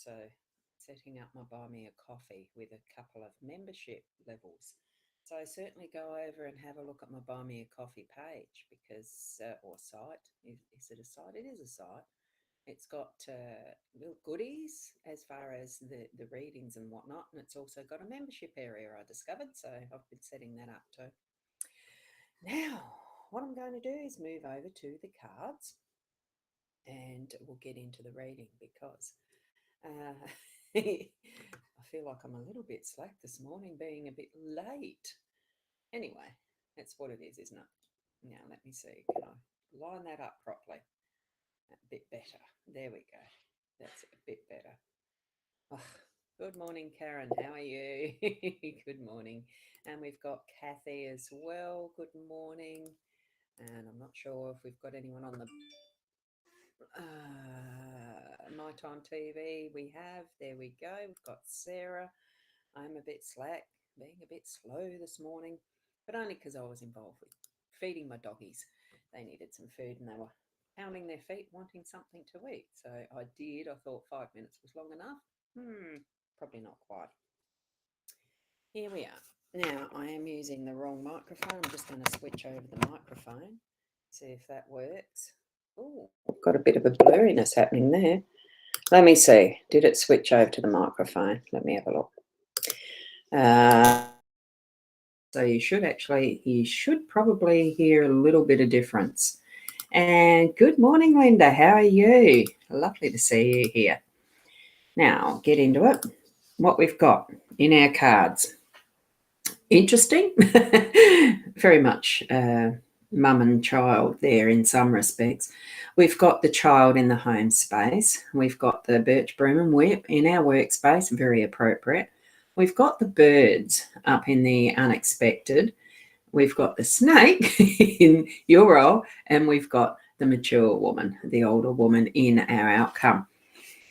also setting up my Buy Me a Coffee with a couple of membership levels. So certainly go over and have a look at my Buy Me a Coffee page because, or site. Is it a site? It is a site. It's got little goodies as far as the readings and whatnot. And it's also got a membership area I discovered. So I've been setting that up too. Now, what I'm going to do is move over to the cards and we'll get into the reading because I feel like I'm a little bit slack this morning being a bit late. Anyway, that's what it is, isn't it? Now, let me see. Can I line that up properly? A bit better. There we go. That's a bit better. Oh, good morning, Karen. How are you? Good morning. And we've got Kathy as well. Good morning. And I'm not sure if we've got anyone on the My Time TV. We have. There we go. We've got Sarah. I'm a bit slack, being a bit slow this morning, but only because I was involved with feeding my doggies. They needed some food and they were pounding their feet wanting something to eat. So I did. I thought 5 minutes was long enough. Probably not quite. Here we are. Now, I am using the wrong microphone. I'm just going to switch over the microphone, see if that works. Oh, got a bit of a blurriness happening there. Let me see. Did it switch over to the microphone? Let me have a look. So you should probably hear a little bit of difference. And good morning, Linda. How are you? Lovely to see you here. Now, I'll get into it. What we've got in our cards. Interesting. Very much mum and child there in some respects. We've got the child in the home space. We've got the birch broom and whip in our workspace, very appropriate. We've got the birds up in the unexpected. We've got the snake in your role, and we've got the mature woman, the older woman in our outcome.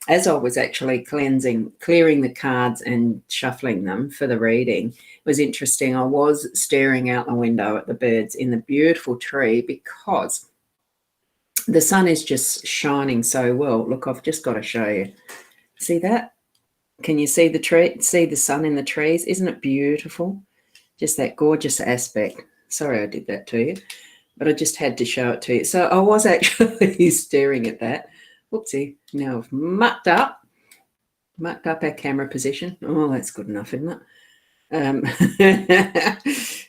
As I was actually clearing the cards and shuffling them for the reading, it was interesting. I was staring out the window at the birds in the beautiful tree because the sun is just shining so well. Look, I've just got to show you. See that? Can you see the tree? See the sun in the trees? Isn't it beautiful? Just that gorgeous aspect. Sorry I did that to you, but I just had to show it to you. So I was actually staring at that. Whoopsie. Now I've mucked up our camera position. Oh, that's good enough, isn't it?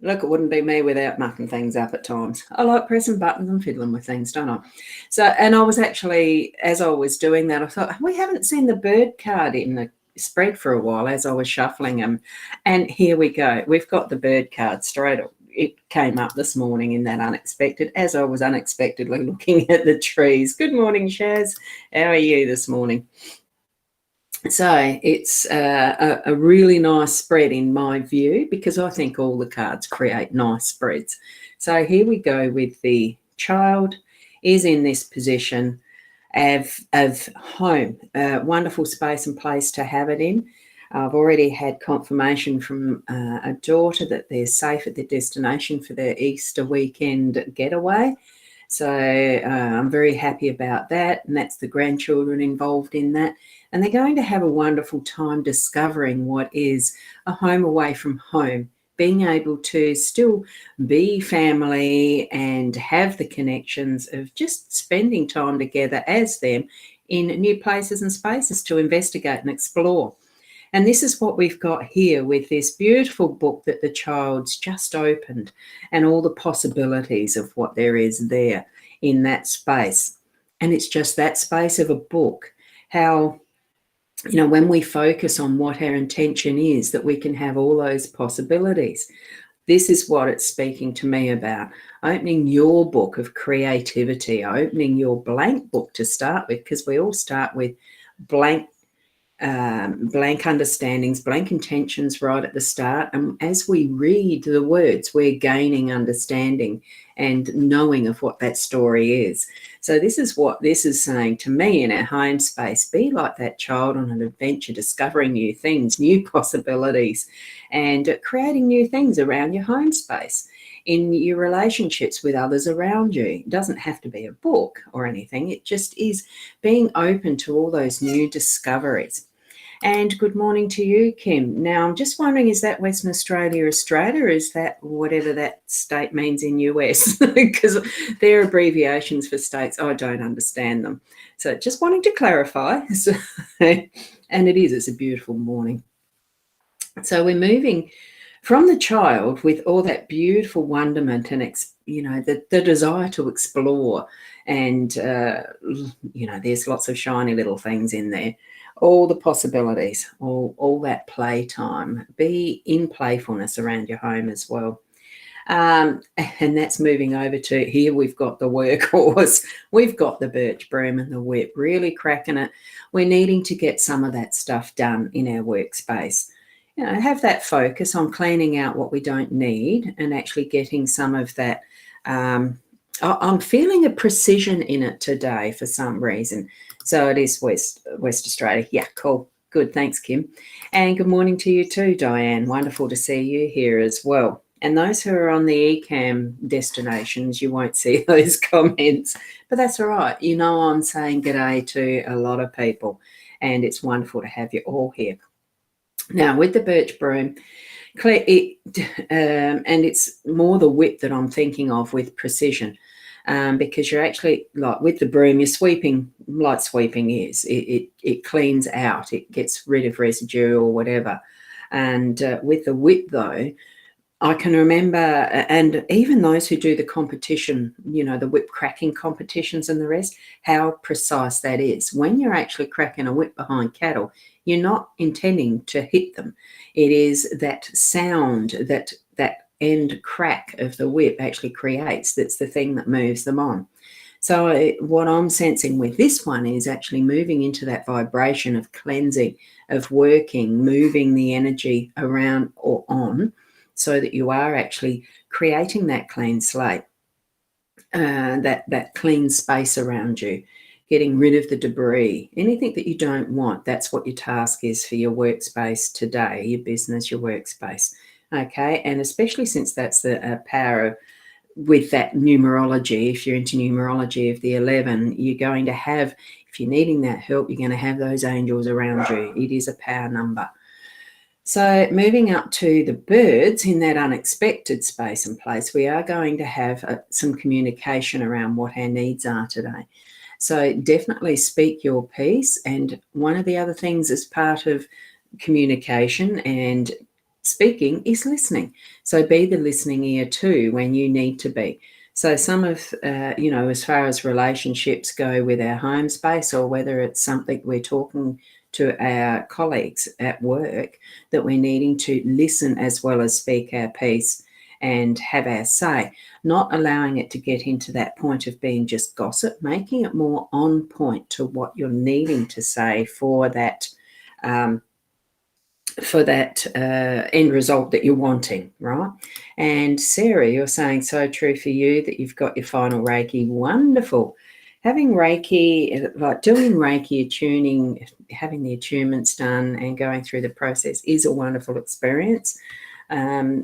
Look, it wouldn't be me without mucking things up at times. I like pressing buttons and fiddling with things, don't I? So, and I was actually, as I was doing that, I thought, we haven't seen the bird card in the spread for a while as I was shuffling them. And here we go. We've got the bird card straight up. It came up this morning in that unexpected, as I was unexpectedly looking at the trees. Good morning, Shaz. How are you this morning? So it's a really nice spread in my view because I think all the cards create nice spreads. So here we go with the child is in this position of home, wonderful space and place to have it in. I've already had confirmation from a daughter that they're safe at their destination for their Easter weekend getaway. So I'm very happy about that, and that's the grandchildren involved in that. And they're going to have a wonderful time discovering what is a home away from home, being able to still be family and have the connections of just spending time together as them in new places and spaces to investigate and explore. And this is what we've got here with this beautiful book that the child's just opened and all the possibilities of what there is there in that space. And it's just that space of a book, how, you know, when we focus on what our intention is, that we can have all those possibilities. This is what it's speaking to me about. Opening your book of creativity, opening your blank book to start with, because we all start with blank understandings, blank intentions right at the start. And as we read the words, we're gaining understanding and knowing of what that story is. So this is what this is saying to me in our home space. Be like that child on an adventure, discovering new things, new possibilities, and creating new things around your home space. in your relationships with others around you. It doesn't have to be a book or anything. It just is being open to all those new discoveries. And good morning to you, Kim. Now, I'm just wondering, is that Western Australia, Australia, or is that whatever that state means in US? Because they're abbreviations for states. I don't understand them. So just wanting to clarify. And it's a beautiful morning. So we're moving from the child with all that beautiful wonderment and, the desire to explore. And, there's lots of shiny little things in there. All the possibilities, all that playtime. Be in playfulness around your home as well. And that's moving over to here. We've got the workhorse. We've got the birch broom and the whip, really cracking it. We're needing to get some of that stuff done in our workspace. Have that focus on cleaning out what we don't need and actually getting some of that. I'm feeling a precision in it today for some reason. So it is West Australia. Yeah, cool. Good. Thanks, Kim. And good morning to you too, Diane. Wonderful to see you here as well. And those who are on the eCam destinations, you won't see those comments, but that's all right. I'm saying g'day to a lot of people, and it's wonderful to have you all here. Now, with the birch broom, and it's more the whip that I'm thinking of with precision, because you're actually, like with the broom, you're sweeping, light sweeping is. It cleans out, it gets rid of residue or whatever. And with the whip, though, I can remember, and even those who do the competition, the whip cracking competitions and the rest, how precise that is. When you're actually cracking a whip behind cattle, you're not intending to hit them. It is that sound that end crack of the whip actually creates that's the thing that moves them on. So what I'm sensing with this one is actually moving into that vibration of cleansing, of working, moving the energy around or on, so that you are actually creating that clean slate, that clean space around you, getting rid of the debris, anything that you don't want. That's what your task is for your workspace today, your business, your workspace. Okay, and especially since that's the power of, with that numerology, if you're into numerology of the 11, you're going to have, if you're needing that help, you're going to have those angels around you. It is a power number. So moving up to the birds in that unexpected space and place, we are going to have some communication around what our needs are today. So definitely speak your piece. And one of the other things as part of communication and speaking is listening. So be the listening ear too when you need to be. So some of, as far as relationships go with our home space, or whether it's something we're talking to our colleagues at work, that we're needing to listen as well as speak our piece and have our say, not allowing it to get into that point of being just gossip, making it more on point to what you're needing to say for that end result that you're wanting, right? And Sarah, you're saying so true for you that you've got your final Reiki. Wonderful. Having Reiki, like doing Reiki attuning, having the attunements done and going through the process is a wonderful experience.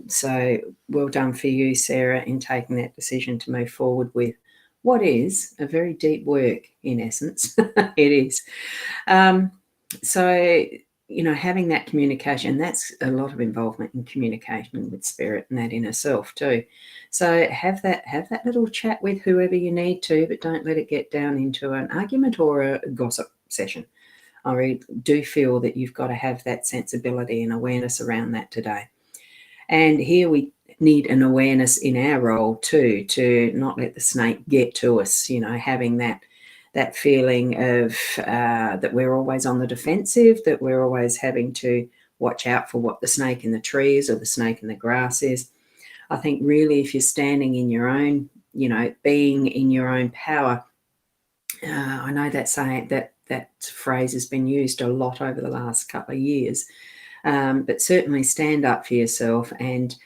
So well done for you, Sarah, in taking that decision to move forward with what is a very deep work, in essence. It is. So, having that communication, that's a lot of involvement in communication with spirit and that inner self too. So have that little chat with whoever you need to, but don't let it get down into an argument or a gossip session. I really do feel that you've got to have that sensibility and awareness around that today. And here we need an awareness in our role too, to not let the snake get to us, having that feeling of that we're always on the defensive, that we're always having to watch out for what the snake in the trees or the snake in the grass is. I think really if you're standing in your own, being in your own power, I know that saying, that phrase has been used a lot over the last couple of years, but certainly stand up for yourself and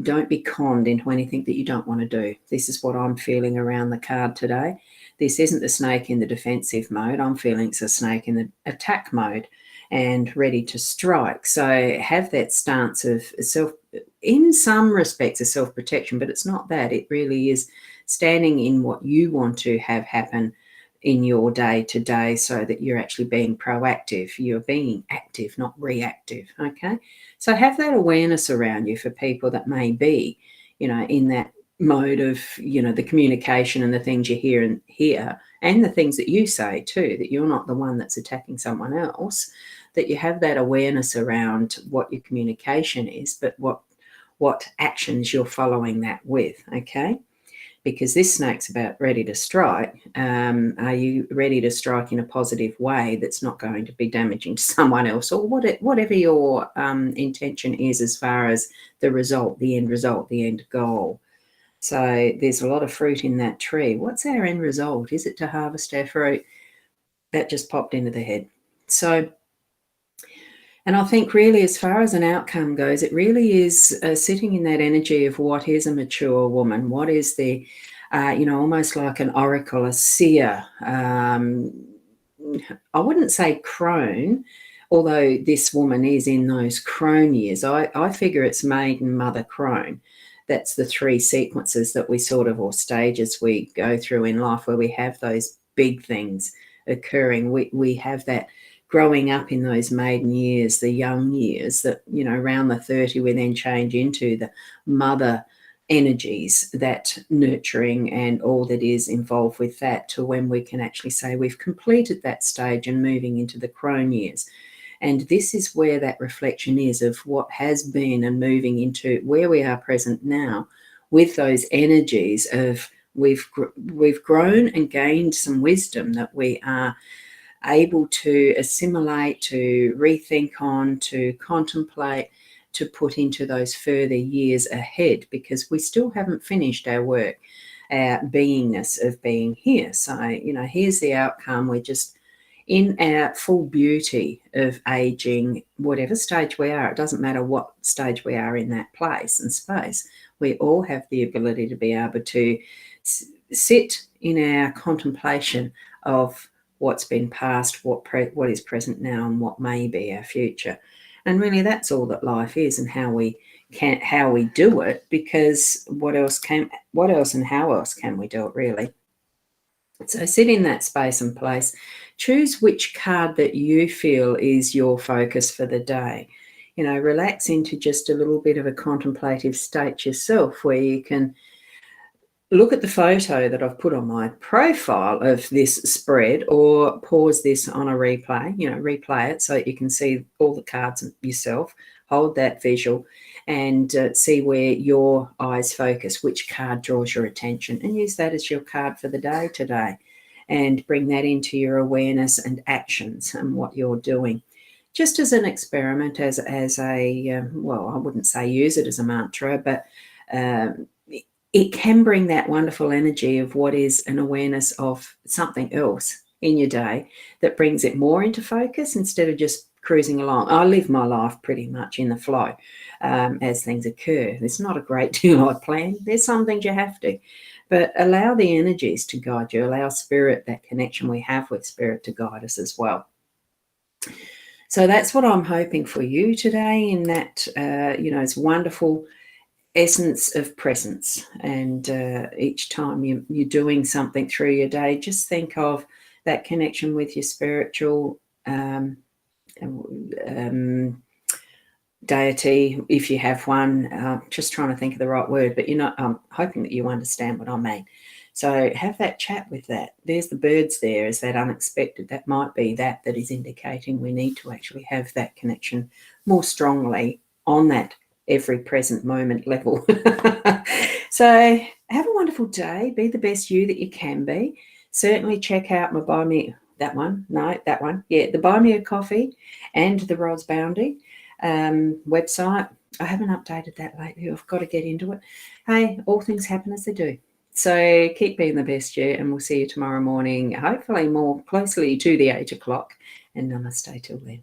don't be conned into anything that you don't want to do. This is what I'm feeling around the card today, this isn't the snake in the defensive mode. I'm feeling it's a snake in the attack mode and ready to strike. So have that stance of self, in some respects, a self-protection, but it's not that. It really is standing in what you want to have happen in your day to day, so that you're actually being proactive. You're being active, not reactive. Okay. So have that awareness around you for people that may be, in that mode of, the communication and the things you hear and the things that you say too, that you're not the one that's attacking someone else, that you have that awareness around what your communication is, but what actions you're following that with. Okay. Because this snake's about ready to strike. Are you ready to strike in a positive way that's not going to be damaging to someone else, or whatever your intention is as far as the result, the end goal? So there's a lot of fruit in that tree. What's our end result? Is it to harvest our fruit? That just popped into the head. So, and I think really as far as an outcome goes, it really is sitting in that energy of what is a mature woman, what is the, almost like an oracle, a seer. I wouldn't say crone, although this woman is in those crone years. I figure it's maiden, mother, crone. That's the three sequences that we or stages we go through in life where we have those big things occurring. We have that growing up in those maiden years, the young years that, around the 30, we then change into the mother energies, that nurturing and all that is involved with that, to when we can actually say we've completed that stage and moving into the crone years. And this is where that reflection is of what has been and moving into where we are present now with those energies of we've grown and gained some wisdom that we are able to assimilate, to rethink on, to contemplate, to put into those further years ahead, because we still haven't finished our work, our beingness of being here. So, here's the outcome. We're just in our full beauty of aging, whatever stage we are. It doesn't matter what stage we are in that place and space. We all have the ability to be able to sit in our contemplation of what's been past, what is present now, and what may be our future. And really, that's all that life is, and how we do it. Because what else and how else can we do it, really? So sit in that space and place. Choose which card that you feel is your focus for the day. Relax into just a little bit of a contemplative state yourself, where you can look at the photo that I've put on my profile of this spread, or pause this on a replay, replay it so that you can see all the cards yourself. Hold that visual and see where your eyes focus, which card draws your attention, and use that as your card for the day today, and bring that into your awareness and actions and what you're doing. Just as an experiment, as a, well, I wouldn't say use it as a mantra, but it can bring that wonderful energy of what is an awareness of something else in your day that brings it more into focus instead of just cruising along. I live my life pretty much in the flow as things occur. There's not a great deal I plan. There's some things you have to, but allow the energies to guide you. Allow spirit, that connection we have with spirit, to guide us as well. So that's what I'm hoping for you today, in that, it's wonderful essence of presence. And each time you're doing something through your day, just think of that connection with your spiritual deity, if you have one. Just trying to think of the right word, but I'm hoping that you understand what I mean. So have that chat with that. There's the birds there as that unexpected. That might be that is indicating we need to actually have that connection more strongly on that every present moment level. So have a wonderful day. Be the best you that you can be. Certainly check out my the Buy Me a Coffee and the Boundy website. I haven't updated that lately. I've got to get into it. Hey, all things happen as they do. So keep being the best you, and we'll see you tomorrow morning, hopefully more closely to the 8 o'clock. And namaste till then.